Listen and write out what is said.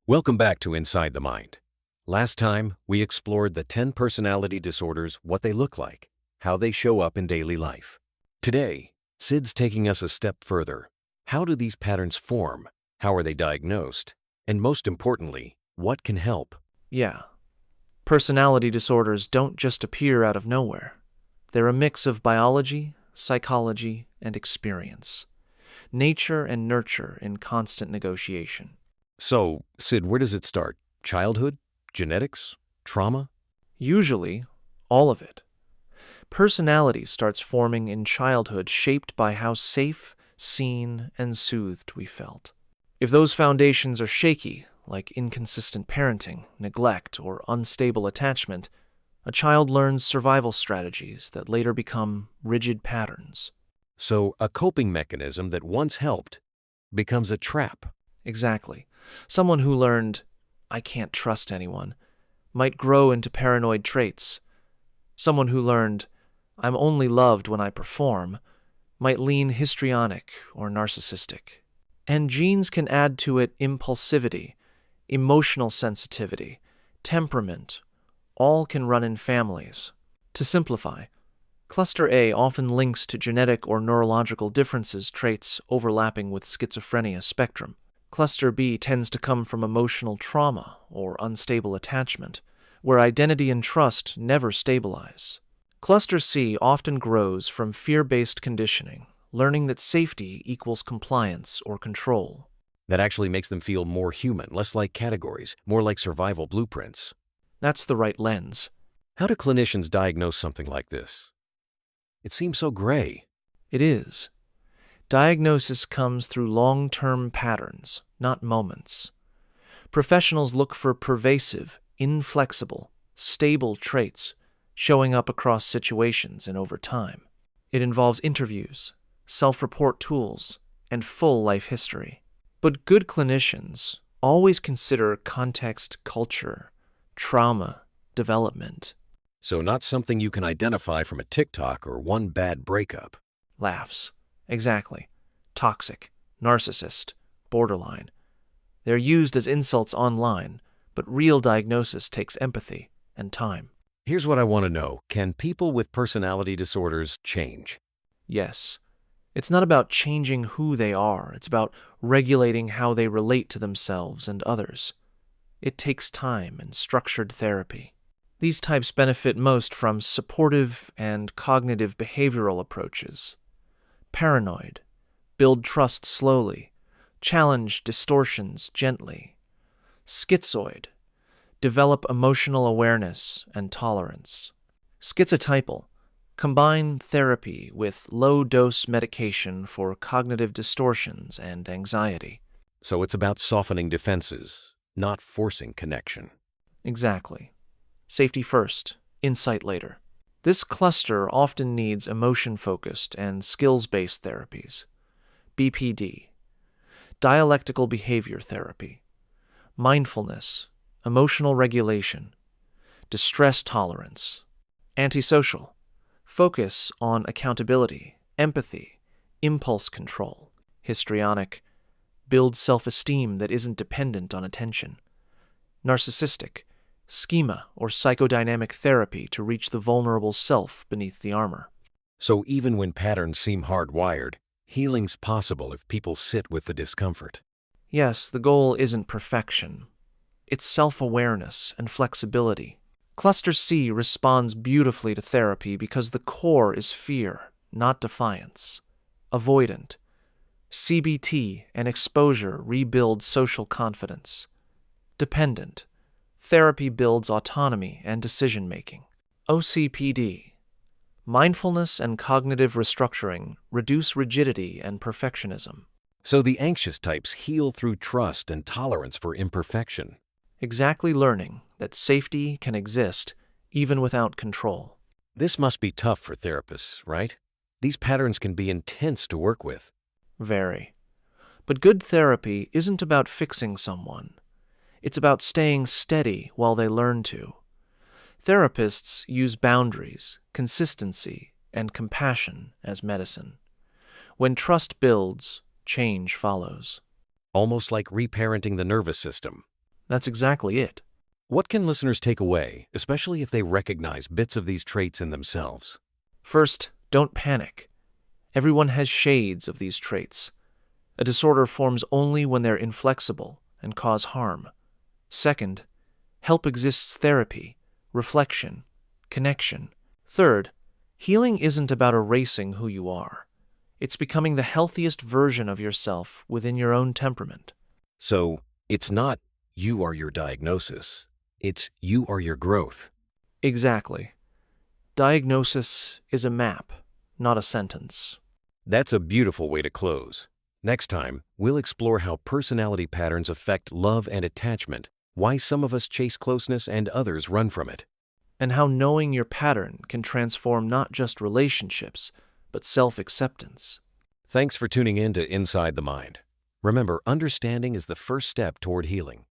Welcome back to Inside the Mind. Last time, we explored the 10 personality disorders, what they look like, how they show up in daily life. Today, Sid's taking us a step further. How do these patterns form? How are they diagnosed? And most importantly, what can help? Yeah. Personality disorders don't just appear out of nowhere. They're a mix of biology, psychology, and experience. Nature and nurture in constant negotiation. So, Sid, where does it start? Childhood? Genetics? Trauma? Usually, all of it. Personality starts forming in childhood, shaped by how safe, seen, and soothed we felt. If those foundations are shaky, like inconsistent parenting, neglect, or unstable attachment, a child learns survival strategies that later become rigid patterns. So, a coping mechanism that once helped becomes a trap. Exactly. Someone who learned, "I can't trust anyone," might grow into paranoid traits. Someone who learned, "I'm only loved when I perform," might lean histrionic or narcissistic. And genes can add to it impulsivity, emotional sensitivity, temperament. All can run in families. To simplify, Cluster A often links to genetic or neurological differences, traits overlapping with schizophrenia spectrum. Cluster B tends to come from emotional trauma or unstable attachment, where identity and trust never stabilize. Cluster C often grows from fear-based conditioning, learning that safety equals compliance or control. That actually makes them feel more human, less like categories, more like survival blueprints. That's the right lens. How do clinicians diagnose something like this? It seems so gray. It is. Diagnosis comes through long-term patterns, not moments. Professionals look for pervasive, inflexible, stable traits showing up across situations and over time. It involves interviews, self-report tools, and full life history. But good clinicians always consider context, culture, trauma, development. So not something you can identify from a TikTok or one bad breakup. Laughs. Exactly. Toxic, narcissist, borderline. They're used as insults online, but real diagnosis takes empathy and time. Here's what I want to know. Can people with personality disorders change? Yes. It's not about changing who they are. It's about regulating how they relate to themselves and others. It takes time and structured therapy. These types benefit most from supportive and cognitive behavioral approaches. Paranoid. Build trust slowly. Challenge distortions gently. Schizoid. Develop emotional awareness and tolerance. Schizotypal. Combine therapy with low-dose medication for cognitive distortions and anxiety. So it's about softening defenses, not forcing connection. Exactly. Safety first, insight later. This cluster often needs emotion-focused and skills-based therapies. BPD, dialectical behavior therapy, mindfulness, emotional regulation, distress tolerance, antisocial, focus on accountability, empathy, impulse control, histrionic, build self-esteem that isn't dependent on attention, narcissistic, schema or psychodynamic therapy to reach the vulnerable self beneath the armor. So even when patterns seem hardwired, healing's possible if people sit with the discomfort. Yes, the goal isn't perfection. It's self-awareness and flexibility. Cluster C responds beautifully to therapy because the core is fear, not defiance. Avoidant. CBT and exposure rebuild social confidence. Dependent. Therapy builds autonomy and decision-making. OCPD. Mindfulness and cognitive restructuring reduce rigidity and perfectionism. So the anxious types heal through trust and tolerance for imperfection. Exactly, learning that safety can exist even without control. This must be tough for therapists, right? These patterns can be intense to work with. Very. But good therapy isn't about fixing someone. It's about staying steady while they learn to. Therapists use boundaries, consistency, and compassion as medicine. When trust builds, change follows. Almost like reparenting the nervous system. That's exactly it. What can listeners take away, especially if they recognize bits of these traits in themselves? First, don't panic. Everyone has shades of these traits. A disorder forms only when they're inflexible and cause harm. Second, help exists therapy, reflection, connection. Third, healing isn't about erasing who you are. It's becoming the healthiest version of yourself within your own temperament. So, it's not you are your diagnosis, it's you are your growth. Exactly. Diagnosis is a map, not a sentence. That's a beautiful way to close. Next time, we'll explore how personality patterns affect love and attachment, why some of us chase closeness and others run from it. And how knowing your pattern can transform not just relationships, but self-acceptance. Thanks for tuning in to Inside the Mind. Remember, understanding is the first step toward healing.